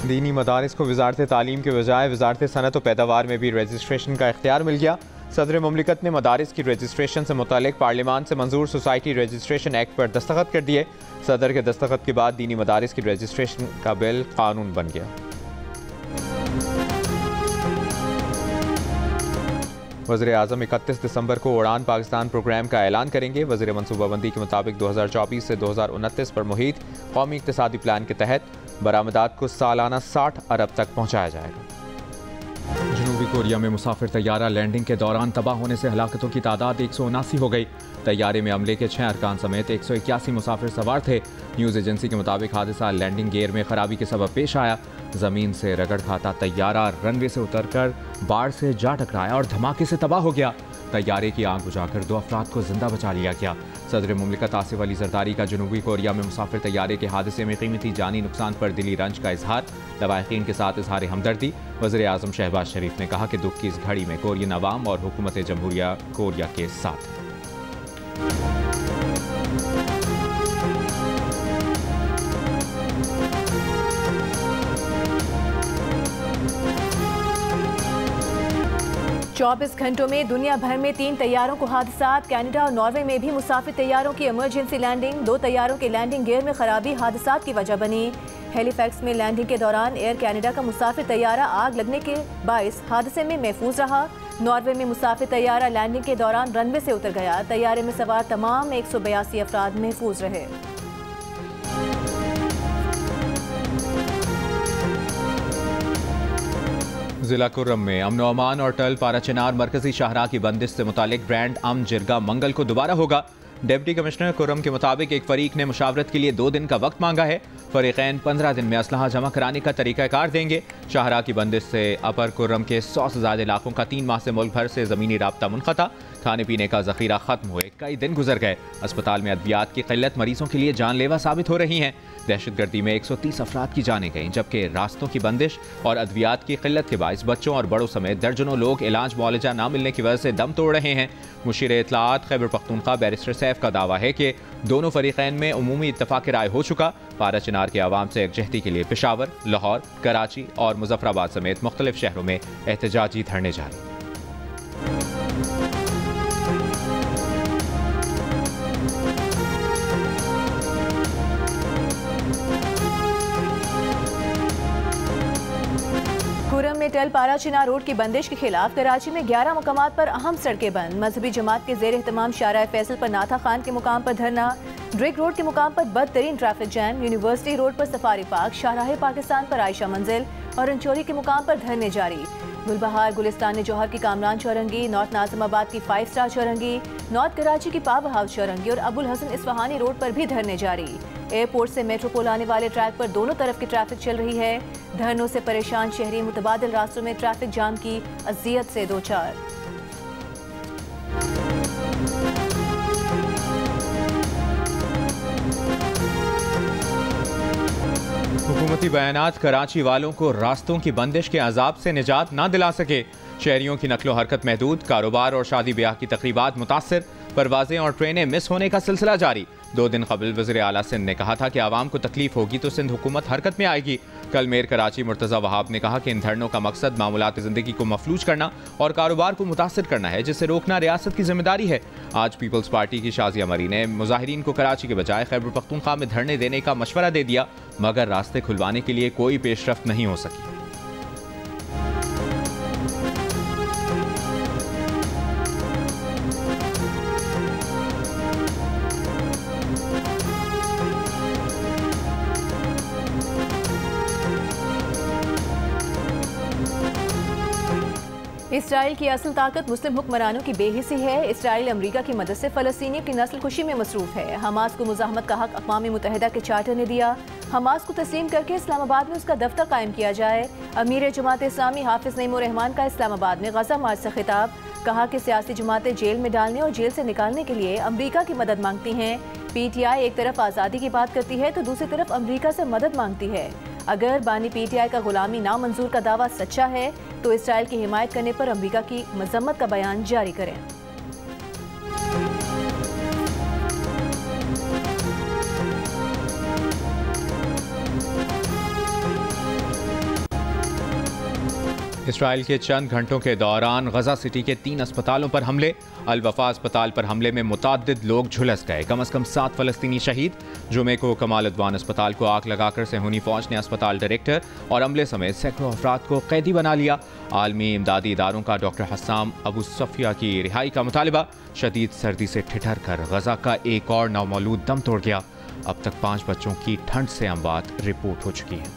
दीनी मदारिस को वजारत तालीम के बजाय वजारत सनत व पैदावार में भी रजिस्ट्रेशन का इख्तियार मिल गया। सदर मुमलिकत ने मदारिस की रजिस्ट्रेशन से मुतालिक पार्लियामान से मंजूर सोसाइटी रजिस्ट्रेशन एक्ट पर दस्तखत कर दिए। सदर के दस्तखत के बाद दीनी मदारिस की रजिस्ट्रेशन का बिल कानून बन गया। वज़ीर आज़म 31 दिसंबर को उड़ान पाकिस्तान प्रोग्राम का ऐलान करेंगे। वज़ीर मनसूबाबंदी के मुताबिक 2024 से 2029 पर मुहित कौमी इक़्तिसादी प्लान के तहत बरामदात को सालाना 60 अरब तक पहुँचाया जाएगा। जनूबी कोरिया में मुसाफिर तैयारा लैंडिंग के दौरान तबाह होने से हलाकतों की तादाद 179 हो गई। तैयारे में अमले के 6 अरकान समेत 181 मुसाफिर सवार थे। न्यूज़ एजेंसी के मुताबिक हादसा लैंडिंग गियर में खराबी के सबब पेश आया। ज़मीन से रगड़ खाता तैयारा रनवे से उतरकर बाढ़ से जा टकराया और धमाके से तबाह हो गया। तैयारे की आग बुझाकर 2 अफराद को जिंदा बचा लिया गया। सदर मुमलिकत आसिफ अली जरदारी का जनूबी कोरिया में मुसाफिर तैयारे के हादसे में कीमती जानी नुकसान पर दिली रंज का इजहार, लवाहिकीन के साथ इजहार हमदर्दी। वज़ीर आज़म शहबाज शरीफ ने कहा कि दुख की इस घड़ी में कोरियन अवाम और हुकूमत जमहूरिया कोरिया के साथ है। चौबीस घंटों में दुनिया भर में 3 तैयारों को हादसात। कनाडा और नॉर्वे में भी मुसाफिर तैयारों की इमरजेंसी लैंडिंग। 2 तैयारों के लैंडिंग गियर में खराबी हादसात की वजह बनी। हेलीफैक्स में लैंडिंग के दौरान एयर कनाडा का मुसाफिर तैयारा आग लगने के बाइस हादसे में महफूज रहा। नॉर्वे में मुसाफिर तैयारा लैंडिंग के दौरान रनवे से उतर गया। तैयारे में सवार तमाम 182 अफराद महफूज रहे। जिला कुर्रम में अमन व अमान और टल पाराचनार मरकजी शाहराह की बंदिश से मुतालिक ब्रांड अम जिरगा मंगल को दोबारा होगा। डिप्टी कमिश्नर कुर्रम के मुताबिक एक फरीक ने मुशावरत के लिए 2 दिन का वक्त मांगा है। फरीकैन 15 दिन में असलहा जमा कराने का तरीक़ाकार देंगे। शाहराह की बंदिश से अपर कुर्रम के 100 से ज़्यादा इलाकों का 3 माह से मुल्क भर से ज़मीनी राब्ता मुनक़ता। खाने पीने का ज़ख़ीरा ख़त्म हुए कई दिन गुजर गए। अस्पताल में अद्वियात की क़िल्लत मरीजों के लिए जानलेवा साबित हो रही हैं। दहशतगर्दी में 130 अफराद की जानें गईं, जबकि रास्तों की बंदिश और अद्वियात की क़िल्लत के बाइस बच्चों और बड़ों समेत दर्जनों लोग इलाज मुआलजा न मिलने की वजह से दम तोड़ रहे हैं। मुशीर इत्तलाआत खैबर पख्तूनख्वा बैरिस्टर सैफ का दावा है कि दोनों फरीकैन में उमूमी इत्तफाक़ राय हो चुका। पाराचनार के आवाम से यकजहती के लिए पेशावर, लाहौर, कराची और मुजफ्फराबाद समेत मुख्तलिफ शहरों में एहतजाजी धरने जारी। कुर्रम में टल पाराचनार रोड की बंदिश के खिलाफ कराची में 11 मुकामात पर अहम सड़कें बंद। मजहबी जमात के जेर एहतमाम शाहराह फैसल पर नाथा खान के मुकाम पर धरना। ड्रिक रोड के मुकाम पर बदतरीन ट्रैफिक जैम। यूनिवर्सिटी रोड पर सफारी पार्क, शाहराह पाकिस्तान पर आयशा मंजिल और अंचोरी के मुकाम पर धरने जारी। गुलबहार गुलिस्तान जौहर की कामरान चौरंगी, नॉर्थ नाज़िमाबाद की 5 स्टार चौरंगी, नॉर्थ कराची की पावर हाउस चौरंगी और अबुल हसन इस्फहानी रोड पर भी धरने जारी। एयरपोर्ट से मेट्रोपोल आने वाले ट्रैक पर दोनों तरफ की ट्रैफिक चल रही है। धरनों से परेशान शहरी मुतबादिल रास्तों में ट्रैफिक जाम की अजियत से दो चार। हुकूमती बयानात कराची वालों को रास्तों की बंदिश के अजाब से निजात ना दिला सके। शहरियों की नकलो हरकत महदूद, कारोबार और शादी ब्याह की तकरीबात मुतासर, परवाजें और ट्रेनें मिस होने का सिलसिला जारी। 2 दिन कबल वज़ीर आला सिंध ने कहा था कि आवाम को तकलीफ होगी तो सिंध हुकूमत हरकत में आएगी। कल मेयर कराची मुर्तज़ा वहाब ने कहा कि इन धरनों का मकसद मामूलात ज़िंदगी को मफलूज करना और कारोबार को मुतासर करना है, जिसे रोकना रियासत की जिम्मेदारी है। आज पीपल्स पार्टी की शाजिया मरी ने मुजाहिरीन को कराची के बजाय खैबर पख्तूनख्वा में धरने देने का मशवरा दे दिया, मगर रास्ते खुलवाने के लिए कोई पेशरफ्त नहीं हो सकी। इसराइल की असल ताकत मुस्लिम हुक्मरानों की बेहिसी है। इसराइल अमरीका की मदद से फ़लस्तीनियों की नस्ल खुशी में मसरूफ़ है। हमास को मुज़ाहमत का हक अक़वाम मुत्तहिदा के चार्टर ने दिया। हमास को तस्लीम करके इस्लामाबाद में उसका दफ्तर कायम किया जाए। अमीर जमात इस्लामी हाफिज़ नईमुर रहमान का इस्लामाबाद में गज़ा मार्च से खिताब। कहा कि सियासी जमातें जेल में डालने और जेल से निकालने के लिए अमरीका की मदद मांगती हैं। PTI एक तरफ आज़ादी की बात करती है तो दूसरी तरफ अमरीका से मदद मांगती है। अगर बानी PTI का गुलामी नामंजूर का दावा सच्चा है तो इसराइल की हिमायत करने पर अमरीका की मजम्मत का बयान जारी करें। इसराइल के चंद घंटों के दौरान गजा सिटी के 3 अस्पतालों पर हमले। अल वफा अस्पताल पर हमले में मुताद्दिद लोग झुलस गए। कम से कम 7 फलस्तीनी शहीद। जुमे को कमाल अदवान अस्पताल को आग लगाकर सेहूनी फौज ने अस्पताल डायरेक्टर और अमले समेत सैकड़ों अफराद को कैदी बना लिया। आलमी इमदादी इदारों का डॉक्टर हस्साम अबू सफिया की रिहाई का मुतालिबा। शदीद सर्दी से ठिठर कर गजा का एक और नौमौलूद दम तोड़ गया। अब तक 5 बच्चों की ठंड से अमवात रिपोर्ट हो चुकी है।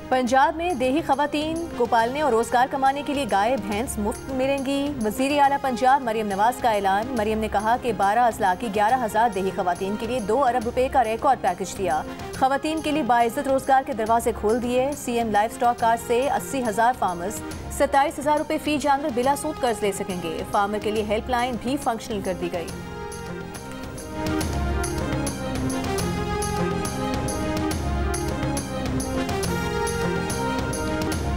पंजाब में देही खवातीन को पालने और रोजगार कमाने के लिए गाय भैंस मुफ्त मिलेंगी। वजीर आला पंजाब मरियम नवाज का ऐलान। मरियम ने कहा कि 12 अजला की 11,000 देही खवातीन के लिए 2 अरब रुपए का रिकॉर्ड पैकेज दिया। खवातीन के लिए बाइज्जत रोजगार के दरवाजे खोल दिए। सीएम लाइफ स्टॉक कार्ड से 80,000 फार्मर्स 27,000 रुपए फी जानवर बिला सूद कर्ज ले सकेंगे। फार्मर के लिए हेल्पलाइन भी फंक्शनल कर दी गई।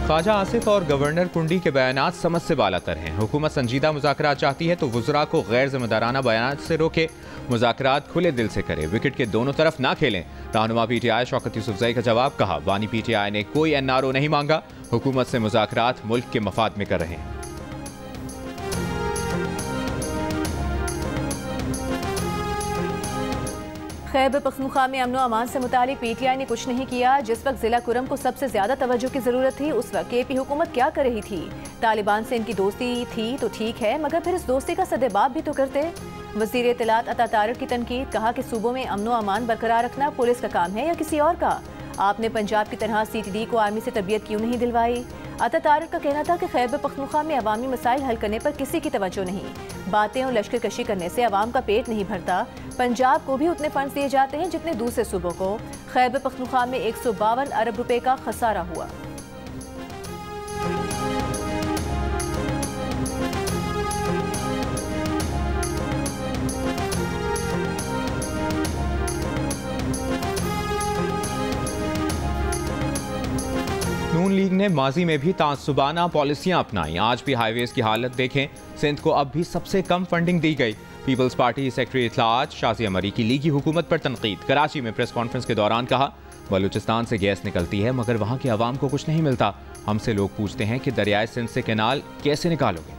ख्वाजा आसिफ और गवर्नर कुंडी के बयानात समझ से बालातर हैं। हुकूमत संजीदा मुज़ाकरात चाहती है तो वुज़रा को गैर जिम्मेदाराना बयानात से रोके। मुज़ाकरात खुले दिल से करे, विकेट के दोनों तरफ ना खेलें। रहनुमा PTI शौकत यूसुफजई का जवाब। कहा बानी PTI ने कोई NRO नहीं मांगा। हुकूमत से मुज़ाकरात मुल्क के मफाद में कर रहे हैं। खैबर पख्तूनख्वा में अमनो अमान से मुतालिक PTI ने कुछ नहीं किया। जिस वक्त जिला कुरम को सबसे ज्यादा तवज्जो की जरूरत थी उस वक्त KP हुकूमत क्या कर रही थी? तालिबान से इनकी दोस्ती थी तो ठीक है, मगर फिर इस दोस्ती का सदेबाब भी तो करते। वजीर इत्तलात अता तारिक की तनकीद। कहा कि सूबों में अमनो अमान बरकरार रखना पुलिस का काम है या किसी और का? आपने पंजाब की तरह CTD को आर्मी से तरबियत क्यों नहीं दिलवाई? अता तारिक का कहना था कि खैबर पख्तूनख्वा में अवामी मसाइल हल करने पर किसी की तवज्जो नहीं। बातें और लश्कर कशी करने से अवाम का पेट नहीं भरता। पंजाब को भी उतने फंड्स दिए जाते हैं जितने दूसरे सूबों को। खैबर पख्तूनख्वा में 152 अरब रुपए का खसारा हुआ। नून लीग ने माजी में भी तासुबाना पॉलिसियां अपनाई। आज भी हाईवेज की हालत देखें। सिंध को अब भी सबसे कम फंडिंग दी गई। पीपल्स पार्टी सेक्रेटरी इत्तलात शाजिया मरी की लीगी हुकूमत पर तनकीद। कराची में प्रेस कॉन्फ्रेंस के दौरान कहा बलूचिस्तान से गैस निकलती है मगर वहाँ के अवाम को कुछ नहीं मिलता। हमसे लोग पूछते हैं कि दरियाए सिंध से कैनाल कैसे निकालोगे।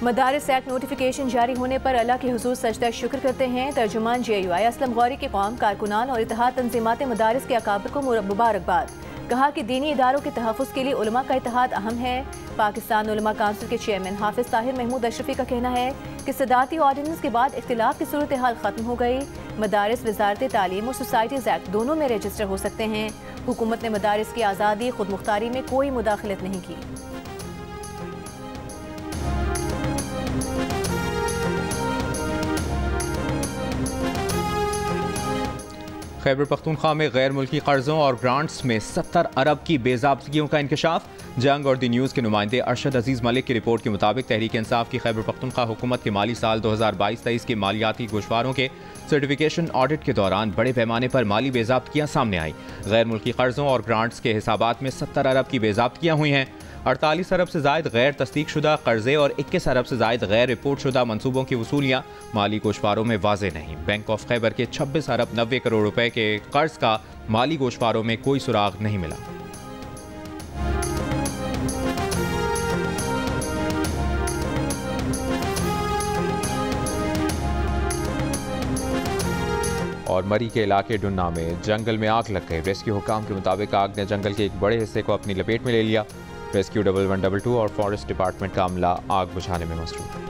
मदारिस एक्ट नोटिफिकेशन जारी होने पर अल्लाह के हुजूर सजदा शुक्र करते हैं। तर्जुमान JUI असलम गौरी के कौम कारकुनान और इत्तेहाद तंजीमात मदारिस के अकाबिर को मुबारकबाद। कहा कि दीनी इदारों के तहफ़्फ़ुज़ के लिए उलमा का इत्तेहाद अहम है। पाकिस्तान उलमा काउंसिल के चेयरमैन हाफिज ताहिर महमूद अशरफी का कहना है कि सदारती ऑर्डिनेंस के बाद इख्तिलाफ की सूरत हाल खत्म हो गई। मदारिस वजारत तालीम और सोसाइटीज़ एक्ट दोनों में रजिस्टर हो सकते हैं। हुकूमत ने मदारिस की आज़ादी खुद मुख्तारी में कोई मुदाखलत नहीं की। खैबर पख्तूनख्वा में गैर मुल्की कर्जों और ग्रांट्स में 70 अरब की बेज़ाब्तगियों का इंकशाफ। जंग और दी न्यूज़ के नुमाइंदे अरशद अजीज़ मलिक की रिपोर्ट के मुताबिक तहरीक इंसाफ की खैबर पख्तूनख्वा हुकूमत के माली साल 2022-23 के मालियाती गोशवारों के सर्टिफिकेशन ऑडिट के दौरान बड़े पैमाने पर माली बेज़ाब्तगियाँ सामने आई। गैर मुल्की कर्जों और ग्रांट्स के हिसाबात में 70 अरब की बेज़ाब्तगियाँ हुई हैं। 48 अरब से जायद गैर तस्दीक शुदा कर्जे और 21 अरब से जायद गैर रिपोर्ट शुदा मनसूबों की वसूलियाँ माली गोशवारों में वाज़े नहीं। बैंक ऑफ खैबर के 26 अरब 90 करोड़ रुपए के कर्ज का माली गोशवारों में कोई सुराग नहीं मिला। और मरी के इलाके डुन्ना में जंगल में आग लग गई। रेस्क्यू हुकाम के मुताबिक आग ने जंगल के एक बड़े हिस्से को अपनी लपेट में ले लिया। रेस्क्यू 1112 और फॉरेस्ट डिपार्टमेंट का अमला आग बुझाने में मसरूफ।